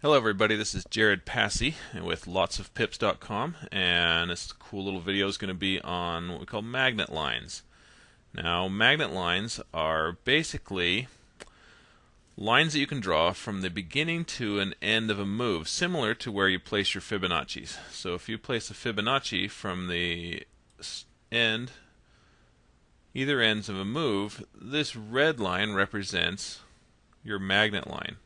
Hello everybody, this is Jared Passy with LotsOfPips.com, and this cool little video is going to be on what we call magnet lines. Now, magnet lines are basically lines that you can draw from the beginning to an end of a move, similar to where you place your Fibonacci's. So if you place a Fibonacci from the end, either ends of a move, this red line represents your magnet line.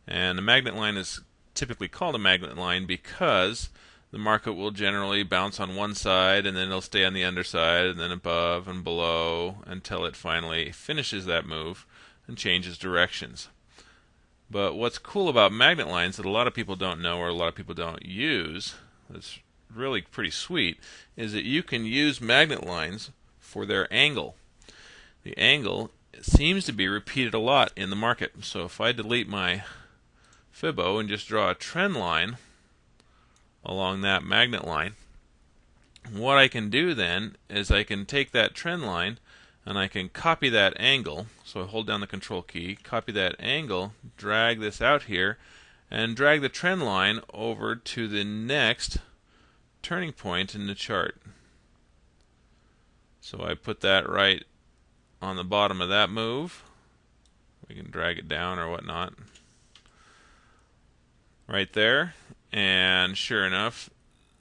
And a magnet line is typically called a magnet line because the market will generally bounce on one side and then it'll stay on the underside and then above and below until it finally finishes that move and changes directions. But what's cool about magnet lines that a lot of people don't know or a lot of people don't use, that's really pretty sweet, is that you can use magnet lines for their angle. The angle seems to be repeated a lot in the market. So if I delete my Fibo and just draw a trend line along that magnet line, what I can do then is I can take that trend line and I can copy that angle. So I hold down the control key, copy that angle, drag this out here, and drag the trend line over to the next turning point in the chart. So I put that right on the bottom of that move. We can drag it down or whatnot. Right there, and sure enough,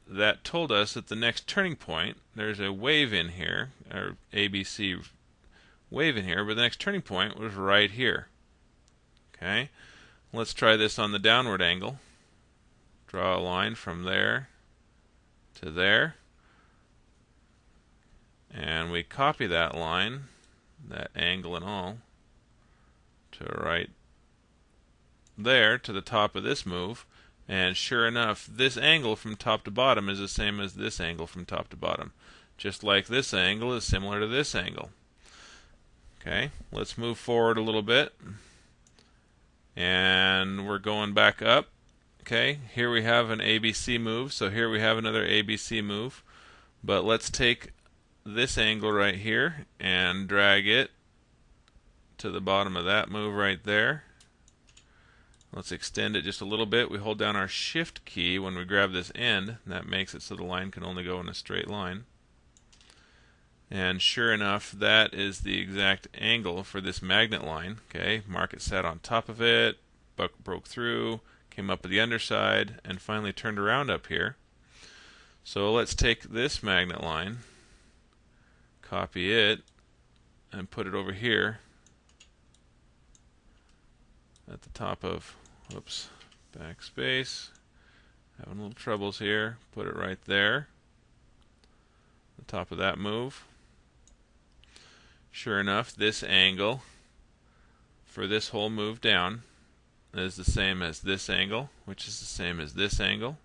that told us that the next turning point, there's a wave in here, or ABC wave in here, but the next turning point was right here. Okay, let's try this on the downward angle. Draw a line from there to there, and we copy that line, that angle and all, to right there to the top of this move, and sure enough, this angle from top to bottom is the same as this angle from top to bottom, just like this angle is similar to this angle. Okay, let's move forward a little bit, and we're going back up. Okay, here we have an ABC move, so here we have another ABC move, but let's take this angle right here and drag it to the bottom of that move right there. Let's extend it just a little bit. We hold down our shift key when we grab this end. That makes it so the line can only go in a straight line. And sure enough, that is the exact angle for this magnet line. Okay, market sat on top of it, broke through, came up to the underside, and finally turned around up here. So let's take this magnet line, copy it, and put it over here at the top of, whoops, backspace, having a little troubles here, put it right there, the top of that move. Sure enough, this angle for this whole move down is the same as this angle, which is the same as this angle.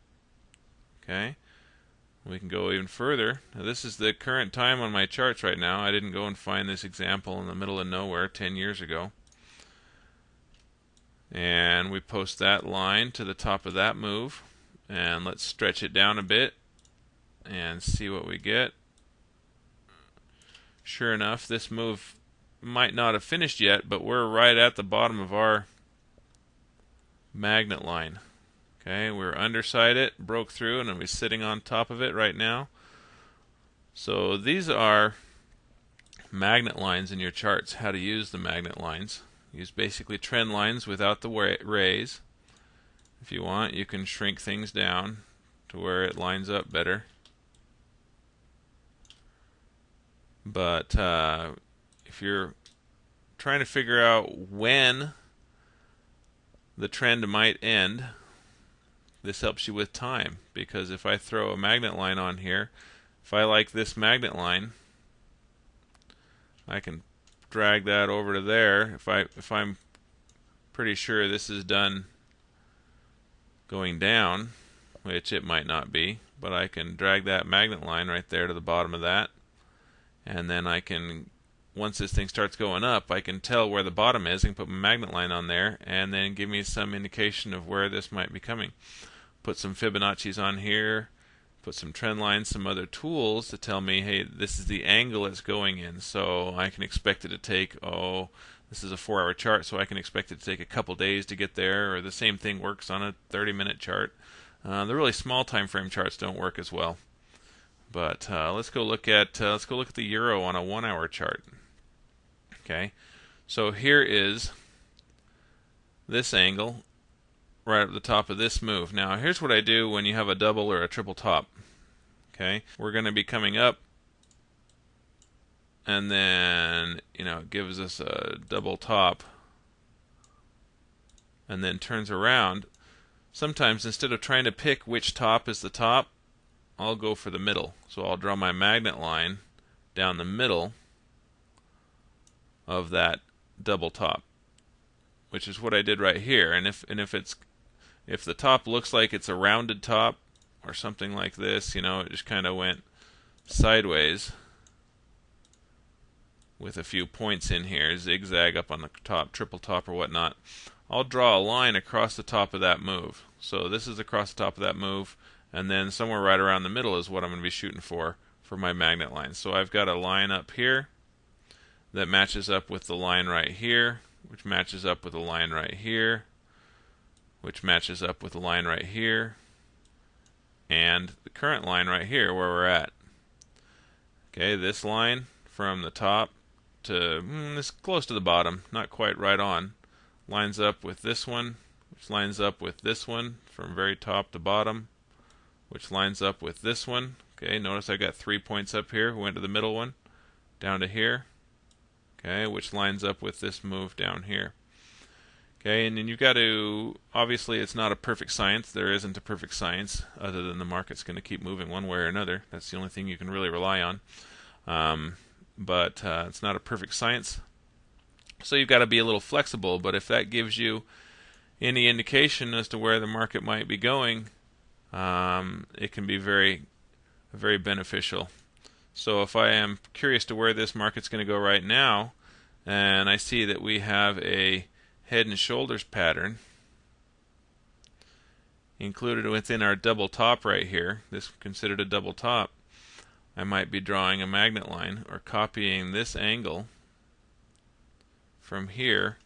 Okay, we can go even further. Now this is the current time on my charts right now. I didn't go and find this example in the middle of nowhere 10 years ago. And we post that line to the top of that move, and let's stretch it down a bit and see what we get. Sure enough, this move might not have finished yet, but we're right at the bottom of our magnet line. Okay, we're underside it, broke through, and we're sitting on top of it right now. So these are magnet lines in your charts. How to use the magnet lines. Use basically trend lines without the rays. If you want, you can shrink things down to where it lines up better. But if you're trying to figure out when the trend might end, this helps you with time. Because if I throw a magnet line on here, if I like this magnet line, I can drag that over to there. If I'm pretty sure this is done going down, which it might not be, but I can drag that magnet line right there to the bottom of that, and then I can, once this thing starts going up, I can tell where the bottom is. I can put my magnet line on there and then give me some indication of where this might be coming. Put some Fibonacci's on here, put some trend lines, some other tools to tell me, hey, this is the angle it's going in, so I can expect it to take, This is a 4-hour chart, so I can expect it to take a couple days to get there, or the same thing works on a 30-minute chart. The really small time frame charts don't work as well. But let's go look at the euro on a 1-hour chart. Okay, so here is this angle right at the top of this move. Now here's what I do when you have a double or a triple top. Okay, we're going to be coming up, and then it gives us a double top, and then turns around. Sometimes instead of trying to pick which top is the top, I'll go for the middle. So I'll draw my magnet line down the middle of that double top, which is what I did right here. And if the top looks like it's a rounded top or something like this, it just kind of went sideways with a few points in here, zigzag up on the top, triple top or whatnot, I'll draw a line across the top of that move. So this is across the top of that move, and then somewhere right around the middle is what I'm going to be shooting for my magnet line. So I've got a line up here that matches up with the line right here, which matches up with the line right here, which matches up with the line right here, and the current line right here where we're at. Okay, this line from the top to this close to the bottom, not quite right on, lines up with this one, which lines up with this one from very top to bottom, which lines up with this one. Okay, notice I got 3 points up here. We went to the middle one, down to here. Okay, which lines up with this move down here. Okay, and then you've got to, obviously it's not a perfect science. There isn't a perfect science other than the market's going to keep moving one way or another. That's the only thing you can really rely on. But it's not a perfect science. So you've got to be a little flexible, but if that gives you any indication as to where the market might be going, it can be very, very beneficial. So if I am curious to where this market's going to go right now, and I see that we have a head and shoulders pattern included within our double top right here, this considered a double top, I might be drawing a magnet line or copying this angle from here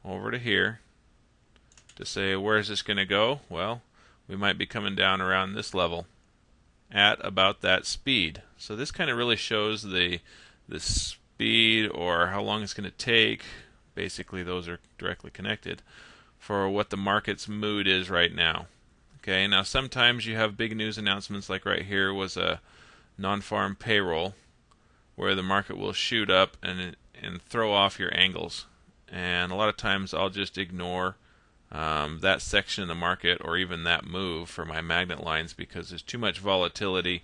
over to here to say, where is this going to go? Well, we might be coming down around this level at about that speed. So this kind of really shows the speed, or how long it's going to take. Basically, those are directly connected for what the market's mood is right now. Okay, now sometimes you have big news announcements, like right here was a non-farm payroll, where the market will shoot up and throw off your angles. And a lot of times I'll just ignore that section of the market or even that move for my magnet lines because there's too much volatility.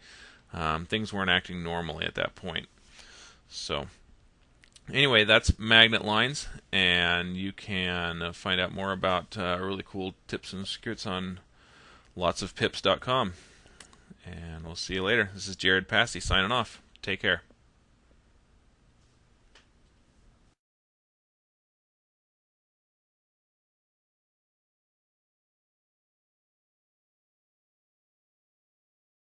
Things weren't acting normally at that point. So anyway, that's magnet lines, and you can find out more about really cool tips and secrets on LotsOfPips.com. And we'll see you later. This is Jared Passy signing off. Take care.